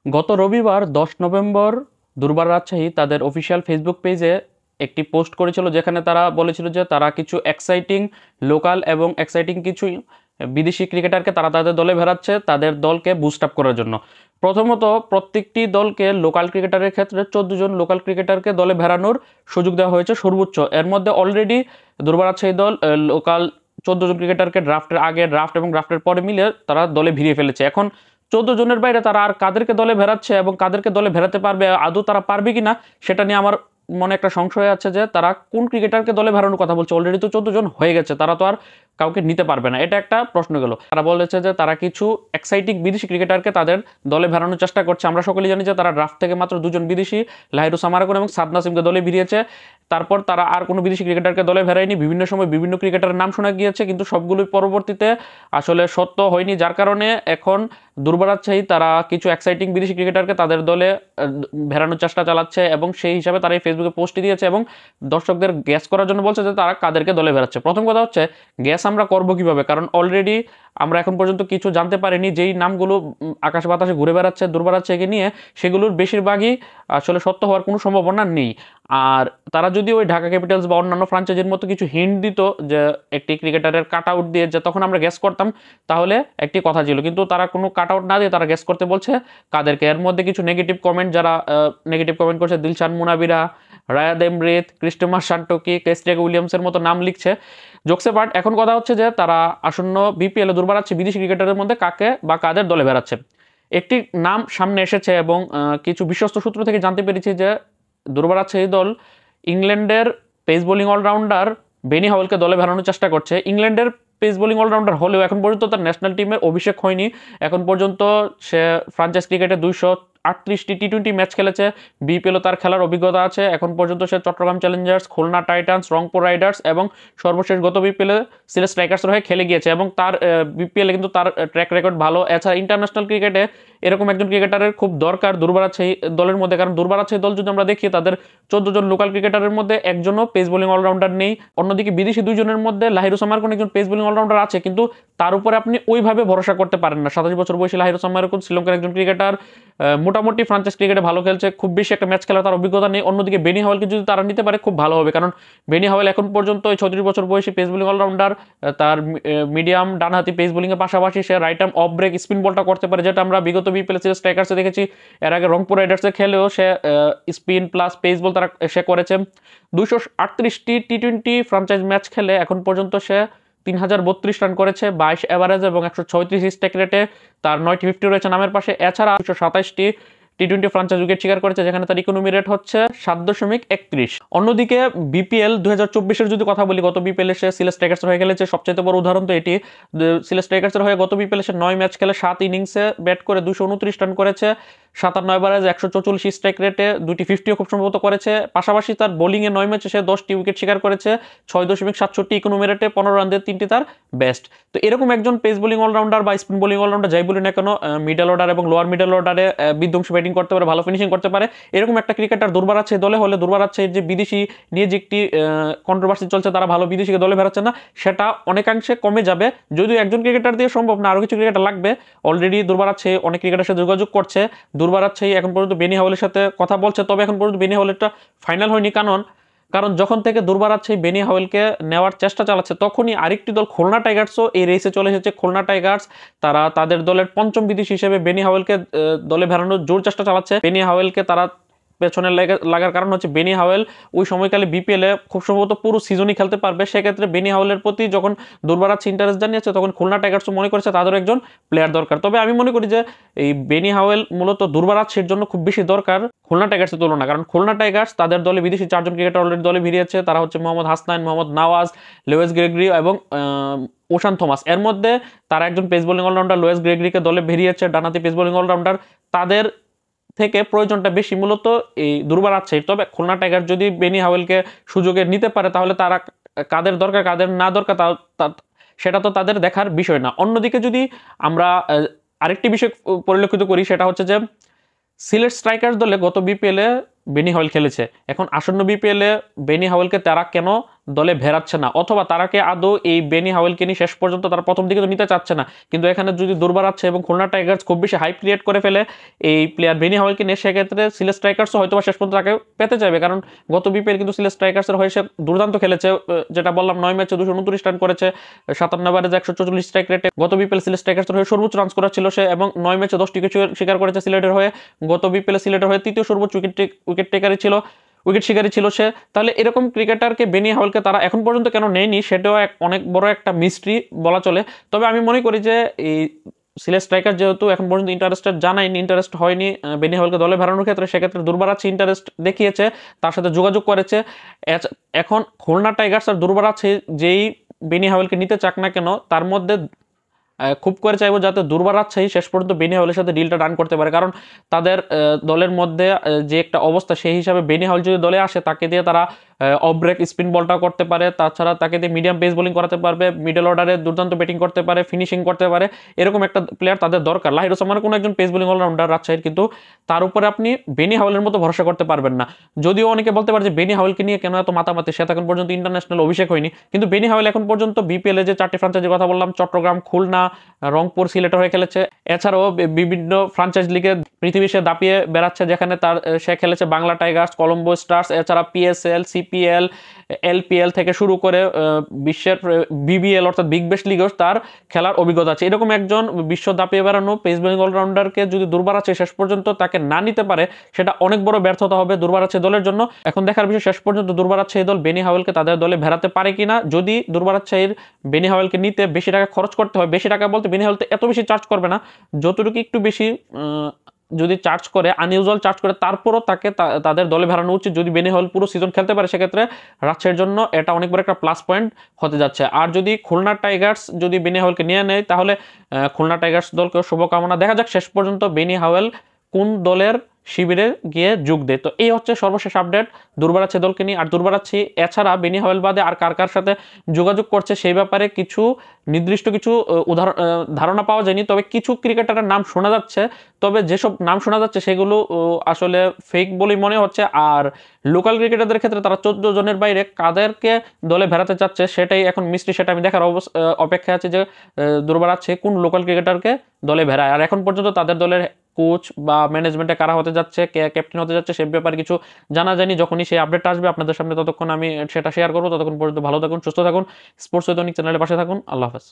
গত রবিবার 10 নভেম্বর দুর্বার রাজশাহী তাদের অফিসিয়াল ফেসবুক পেজে একটি পোস্ট করেছিল, যেখানে তারা বলেছিল যে তারা কিছু এক্সাইটিং লোকাল এবং এক্সাইটিং কিছু বিদেশি ক্রিকেটারকে তারা তাদের দলে ভেড়াচ্ছে তাদের দলকে বুস্ট আপ করার জন্য। প্রথমত, প্রত্যেকটি দলকে লোকাল ক্রিকেটারের ক্ষেত্রে 14 জন লোকাল ক্রিকেটারকে দলে ভেড়ানোর সুযোগ দেওয়া হয়েছে সর্বোচ্চ। এর মধ্যে অলরেডি দুর্বার রাজশাহী দল লোকাল 14 জন ক্রিকেটারকে ড্রাফটের আগে, ড্রাফট এবং ড্রাফটের পরে মিলে তারা দলে ভিড়িয়ে ফেলেছে। এখন 14 জনের বাইরে তারা আর কাদেরকে দলে ভেড়াচ্ছে এবং কাদেরকে দলে ভেড়াতে পারবে, আদৌ তারা পারবে কিনা সেটা নিয়ে আমার মনে একটা সংশয় আছে যে তারা কোন ক্রিকেটারকে দলে ভেড়ানোর কথা বলছে। অলরেডি তো 14 জন হয়ে গেছে, তারা তো আর কাউকে নিতে পারবে না, এটা একটা প্রশ্ন গেল। তারা বলেছে যে তারা কিছু এক্সাইটিং বিদেশি ক্রিকেটারকে তাদের দলে ভেড়ানোর চেষ্টা করছে। আমরা সকলেই জানি যে তারা ড্রাফট থেকে মাত্র 2 জন বিদেশি, লাহিরু সামারাকুন এবং সাদ নাসিমকে দলে ভিড়িয়েছে। তারপর তারা আর কোনো বিদেশি ক্রিকেটারকে দলে ভেড়ায়নি। বিভিন্ন সময় বিভিন্ন ক্রিকেটারের নাম শোনা গিয়েছে, কিন্তু সবগুলোই পরবর্তীতে আসলে সত্য হয়নি, যার কারণে এখন দুর্বার রাজশাহী তারা কিছু এক্সাইটিং বিদেশি ক্রিকেটারকে তাদের দলে ভেড়ানোর চেষ্টা চালাচ্ছে এবং সেই হিসাবে তারা এই ফেসবুকে পোস্ট দিয়েছে এবং দর্শকদের গ্যাস করার জন্য বলছে যে তারা কাদেরকে দলে ভেড়াচ্ছে। প্রথম কথা হচ্ছে, গ্যাস আমরা করবো কিভাবে? কারণ অলরেডি আমরা এখন পর্যন্ত কিছু জানতে পারিনি। যেই নামগুলো আকাশে বাতাসে ঘুরে বেড়াচ্ছে দুর্বার রাজশাহীকে নিয়ে, সেগুলোর বেশিরভাগই আসলে সত্য হওয়ার কোনো সম্ভাবনা নেই। আর তারা যদি ওই ঢাকা ক্যাপিটালস বা অন্যান্য ফ্রাঞ্চাইজির মতো কিছু হিন্ট দিত যে একটি ক্রিকেটারের কাট আউট দিয়ে, যে তখন আমরা গ্যাস করতাম, তাহলে একটি কথা ছিল। কিন্তু তারা কোনো কাট আউট না দিয়ে তারা গ্যাস করতে বলছে কাদেরকে। এর মধ্যে কিছু নেগেটিভ কমেন্ট, যারা নেগেটিভ কমেন্ট করছে, দিলশান মুনাবিরা, রায়াদ এমরিত, ক্রিস্টোমাস শান্টকি, কেস্ট্রেক উইলিয়ামসের মতো নাম লিখছে। জোকসে পার্ট, এখন কথা হচ্ছে যে তারা আসন্ন বিপিএল এ দুর্বার রাজশাহী বিদেশি ক্রিকেটারের মধ্যে কাকে বা কাদের দলে বেড়াচ্ছে। একটি নাম সামনে এসেছে এবং কিছু বিশ্বস্ত সূত্র থেকে জানতে পেরেছি যে দুর্বার রাজশাহী দল ইংল্যান্ডের পেস বোলিং অলরাউন্ডার বেনি হাওয়েলকে দলে ভেড়ানোর চেষ্টা করছে। ইংল্যান্ডের পেস বোলিং অলরাউন্ডার হলেও এখন পর্যন্ত তার ন্যাশনাল টিমের অভিষেক হয়নি। এখন পর্যন্ত সে ফ্রাঞ্চাইজ ক্রিকেটে 238টি টি-20 ম্যাচ খেলেছে। বিপিএলও তার খেলার অভিজ্ঞতা আছে। এখন পর্যন্ত সে Chattogram challengers, Khulna titans, Rangpur riders এবং সর্বশেষ গত বিপিএলে সিলেট স্ট্রাইকার্সের হয়ে খেলে গিয়েছে এবং তার বিপিএলে কিন্তু তার ট্র্যাক রেকর্ড ভালো। এছাড়া ইন্টারন্যাশনাল ক্রিকেটে এরকম একজন ক্রিকেটারের খুব দরকার দুর্বার রাজশাহী দলের মধ্যে, কারণ দুর্বার রাজশাহী দল যদি আমরা দেখি, তাদের 14 জন লোকাল ক্রিকেটারের মধ্যে একজনও পেস বোলিং অলরাউন্ডার নেই। অন্যদিকে বিদেশি 2 জনের মধ্যে লাহিরু সামারকুন একজন পেস বোলিং অলরাউন্ডার আছে, কিন্তু তার উপরে আপনি ওইভাবে ভরসা করতে পারেন না। 27 বছর বয়সী লাহিরু সামারকুন শ্রীলঙ্কার একজন ক্রিকেটার, মোটামুটি ফ্রাঞ্চাইজ ক্রিকেটে ভালো খেলছে, খুব বেশি একটা ম্যাচ খেলার তার অভিজ্ঞতা নেই। অন্যদিকে বেনি হাওয়েলকে যদি তারা নিতে পারে খুব ভালো হবে, কারণ বেনি হাওয়েল এখন পর্যন্ত 34 বছর বয়সী পেস বোলিং অলরাউন্ডার। তার মিডিয়াম ডানহাতি পেস বোলিংয়ের পাশাপাশি সে right arm off break spin বলটা করতে পারে, যেটা আমরা বিগত বিপিএল সিরিজ স্ট্রাইকার্সে দেখেছি। এর আগে রংপুর রাইডার্সে খেলেও সে স্পিন প্লাস পেস বল তারা সে করেছে। 238টি টি-20 ফ্রাঞ্চাইজ ম্যাচ খেলে এখন পর্যন্ত সে 3032 রান করেছে, 22 এভারেজ এবং 136 স্ট্রাইক রেটে। তার 9টি 50 রয়েছে নামের পাশে। এছাড়া 227টি টি-20 ফ্রাঞ্চাইজ উইকেট শিকার করেছে, যেখানে তার ইকোনমি রেট হচ্ছে 7.31। অন্যদিকে বিপিএল 2024-এর যদি কথা বলি, গত বিপিএলে সে সিলেট স্ট্রাইকার্সের হয়ে খেলেছে। সবচেয়ে বড় উদাহরণ তো এটি। সিলেট স্ট্রাইকার্সের হয়ে গত বিপিএলে সে 9 ম্যাচ খেলে 7 ইনিংসে ব্যাট করে 229 রান করেছে, 57 এভারেজ, 144 স্ট্রাইক রেটে, 2টি 50ও খুব সম্ভবত করেছে। পাশাপাশি তার বোলিংয়ে 9 ম্যাচে সে 10টি উইকেট শিকার করেছে, 6.67 ইকোনমি রেটে, 15 রান দিয়ে 3টি তার বেস্ট। তো এরকম একজন পেস বোলিং অলরাউন্ডার বা স্পিন বোলিং অলরাউন্ডার যাই বলি না কেন, মিডল অর্ডার এবং লোয়ার মিডল অর্ডারে বিধ্বংসী ব্যাটিং করতে পারে, ভালো ফিনিশিং করতে পারে, এরকম একটা ক্রিকেটার দুর্বার রাজশাহী দলে হলে, দুর্বার রাজশাহীর যে বিদেশি নিয়ে যে একটি কন্ট্রোভার্সি চলছে, তারা ভালো বিদেশিকে দলে বেরাচ্ছে না, সেটা অনেকাংশে কমে যাবে। যদিও একজন ক্রিকেটার দিয়ে সম্ভব না, আরও কিছু ক্রিকেটার লাগবে। অলরেডি দুর্বার রাজশাহী অনেক ক্রিকেটারের সাথে যোগাযোগ করছে। দুর্বার রাজশাহী এখন পর্যন্ত বেনি হাওয়েলের সাথে কথা বলছে, তবে এখন পর্যন্ত বেনি হাওয়েলটা ফাইনাল হয়নি। কারণ যখন থেকে দুর্বার রাজশাহী বেনি হাওয়েলকে নেওয়ার চেষ্টা চালাচ্ছে, তখনই আরেকটি দল খুলনা টাইগার্সও এই রেসে চলে এসেছে। খুলনা টাইগার্স তারা তাদের দলের 5ম বিদেশি হিসেবে বেনি হাওয়েলকে দলে ভেড়ানোর জোর চেষ্টা চালাচ্ছে। বেনি হাওয়েলকে তারা পেছনে লাগার কারণ হচ্ছে বেনি হাওয়েল ওই সময়কালে বিপিএলে খুব সম্ভবত পুরো সিজনই খেলতে পারবে। সেক্ষেত্রে বেনি হাওয়েলের প্রতি যখন দুর্বার রাজশাহী ইন্টারেস্ট জানিয়েছে, তখন খুলনা টাইগার্সও মনে করেছে তাদের একজন প্লেয়ার দরকার। তবে আমি মনে করি যে এই বেনি হাওয়েল মূলত দুর্বার রাজশাহীর জন্য খুব বেশি দরকার খুলনা টাইগার্সের তুলনা, কারণ খুলনা টাইগার্স তাদের দলে বিদেশি 4জন ক্রিকেটার অলরেডি দলে ভিড়িয়েছে। তারা হচ্ছে মোহাম্মদ হাসনাইন, মোহাম্মদ নওয়াজ, লুইস গ্রেগরি এবং ওশান থমাস। এর মধ্যে তারা একজন পেস বোলিং অলরাউন্ডার লুইস গ্রেগরিকে দলে ভিড়িয়েছে, ডানাতি পেস বোলিং অলরাউন্ডার। তাদের থেকে প্রয়োজনটা বেশি মূলত এই দুর্বার রাজশাহীর। তবে খুলনা টাইগার যদি বেনি হাওয়েলকে সুযোগে নিতে পারে, তাহলে তারা কাদের দরকার কাদের না দরকার সেটা তো তাদের দেখার বিষয় না। অন্যদিকে যদি আমরা আরেকটি বিষয় পরিলক্ষিত করি, সেটা হচ্ছে যে সিলেট স্ট্রাইকার্স দলে গত বিপিএলে বেনি হাওয়েল খেলেছে। এখন আসন্ন বিপিএলে বেনি হাওয়েলকে তারা কেন দলে ভেরাচ্ছে না, অথবা তারাকে আদৌ এই বেনি হাওয়েলকে নিয়ে শেষ পর্যন্ত তারা প্রথম দিকে তো নিতে চাচ্ছে না, কিন্তু এখানে যদি দুর্বার আছে এবং খুলনা টাইগার্স খুব বেশি হাইপ ক্রিয়েট করে ফেলে এই প্লেয়ার বেনি হাওয়েলকে নিয়ে, সেক্ষেত্রে সিলেট স্ট্রাইকার্সও হয়তো শেষ পর্যন্ত তাকে পেতে চাইবে, কারণ গত বিপিএল কিন্তু সিলেট স্ট্রাইকার্সের হয়ে সে দুর্দান্ত খেলেছে, যেটা বললাম 9 ম্যাচে 229 রান করেছে, 57 ওভারে 144 স্ট্রাইক রেটে গত বিপিএল সিলেট স্ট্রাইকার্সের হয়ে সর্বোচ্চ রান স্কোরার ছিল সে, এবং 9 ম্যাচে 10 উইকেট শিকার করেছে সিলেটের হয়ে, গত বিপিএল সিলেটের হয়ে তৃতীয় সর্বোচ্চ উইকেট টেকারই ছিল, উইকেট শিকারী ছিল সে। তাহলে এরকম ক্রিকেটারকে বেনি হাওয়েলকে তারা এখন পর্যন্ত কেন নেয়নি, সেটাও অনেক বড় একটা মিস্ট্রি বলা চলে। তবে আমি মনে করি যে এই সিলেট স্ট্রাইকার যেহেতু এখন পর্যন্ত ইন্টারেস্ট হয়নি বেনি হাওয়েলকে দলে ভেড়ানোর ক্ষেত্রে, সেক্ষেত্রে দুর্বার ইন্টারেস্ট দেখিয়েছে, তার সাথে যোগাযোগ করেছে। এখন খুলনা টাইগার্স আর দুর্বার যেই বেনি হাওয়েলকে নিতে চাক না কেন, তার মধ্যে খুব করে চাইবো যাতে দুর্বার রাজশাহী শেষ পর্যন্ত বেনি হাওয়েলের সাথে ডিলটা ডান করতে পারে, কারণ তাদের দলের মধ্যে যে একটা অবস্থা, সেই হিসাবে বেনি হাওয়েল যদি দলে আসে, তাকে দিয়ে তারা অফ ব্রেক স্পিন বলটাও করতে পারে, তাছাড়া তাকে দিয়ে মিডিয়াম পেস বোলিং করাতে পারবে, মিডল অর্ডারে দুর্দান্ত ব্যাটিং করতে পারে, ফিনিশিং করতে পারে, এরকম একটা প্লেয়ার তাদের দরকার। লাহির ওসমানের কোনো একজন পেস বোলিং অলরাউন্ডার রাজশাহীর, কিন্তু তার উপরে আপনি বেনি হাওয়েলের মতো ভরসা করতে পারবেন না। যদিও অনেকে বলতে পারে যে বেনি হাওয়েলকে নিয়ে কেন এত মাতামাতি, সে এখন পর্যন্ত ইন্টারন্যাশনাল অভিষেক হয়নি, কিন্তু বেনি হাওয়েল এখন পর্যন্ত বিপিএল এ যে 4টি ফ্রাঞ্চাইজির কথা বললাম, চট্টগ্রাম, খুলনা, রংপুর, সিলেটের হয়ে খেলেছে, এছাড়াও বিভিন্ন ফ্রাঞ্চাইজ লিগে পৃথিবী সে দাপিয়ে বেড়াচ্ছে, যেখানে তার সে খেলেছে বাংলা টাইগার্স, কলম্বো স্টার্স, এছাড়া পিএসএল, সিপিএল, এলপিএল থেকে শুরু করে বিশ্বের বিবিএল অর্থাৎ বিগ ব্যাশ লিগেও তার খেলার অভিজ্ঞতা আছে। এরকম একজন বিশ্ব দাপিয়ে বেড়ানো পেস বোলিং অলরাউন্ডারকে যদি দুর্বার আছে শেষ পর্যন্ত তাকে না নিতে পারে, সেটা অনেক বড় ব্যর্থতা হবে দুর্বার আছে দলের জন্য। এখন দেখার বিষয় শেষ পর্যন্ত দুর্বার আছে এই দল বেনি হাওয়েলকে তাদের দলে ভেড়াতে পারে কিনা। যদি দুর্বার আছে বেনি হাওয়েলকে নিতে বেশি টাকা খরচ করতে হয়, বেশি টাকা বলতে বেনি হাওয়েল তো এত বেশি চার্জ করবে না, যতটুকু একটু বেশি যদি চার্জ করে, আনইউজুয়াল চার্জ করে, তারপরও তাকে তাদের দলে ভেড়ানো উচিত। যদি বেনি হাওয়েল পুরো সিজন খেলতে পারে, সেক্ষেত্রে রাজশাহীর জন্য এটা অনেক বড় একটা প্লাস পয়েন্ট হতে যাচ্ছে। আর যদি খুলনা টাইগার্স যদি বেনি হাওয়েলকে নিয়ে নেয়, তাহলে খুলনা টাইগার্স দলকে শুভকামনা। দেখা যাক শেষ পর্যন্ত বেনি হাওয়েল কোন দলের শিবিরে গিয়ে যোগ দেয়। তো এই হচ্ছে সর্বশেষ আপডেট দুর্বার আছে দলকে নিয়ে। আর দুর্বার আছে এছাড়া বেনি হাওয়েল বাদে আর কার কার সাথে যোগাযোগ করছে সেই ব্যাপারে কিছু নির্দিষ্ট কিছু ধারণা পাওয়া যায়নি, তবে কিছু ক্রিকেটারের নাম শোনা যাচ্ছে, তবে যেসব নাম শোনা যাচ্ছে সেগুলো আসলে ফেক বলেই মনে হচ্ছে। আর লোকাল ক্রিকেটারদের ক্ষেত্রে তারা 14 জনের বাইরে কাদেরকে দলে ভেড়াতে চাচ্ছে সেটাই এখন মিস্ট্রি, সেটা আমি দেখার অপেক্ষায় আছে যে দুর্বার আছে কোন লোকাল ক্রিকেটারকে দলে ভেড়ায়। আর এখন পর্যন্ত তাদের দলের কোচ বা ম্যানেজমেন্টে কারা হতে যাচ্ছে, কে ক্যাপ্টেন হতে যাচ্ছে, সে ব্যাপারে কিছু জানা যায়নি। যখনই সেই আপডেট আসবে আপনাদের সামনে, ততক্ষণ আমি সেটা শেয়ার করবো। ততক্ষণ পর্যন্ত ভালো থাকুন, সুস্থ থাকুন, স্পোর্টস ঐতনিক চ্যানেলের পাশে থাকুন। আল্লাহ হাফেজ।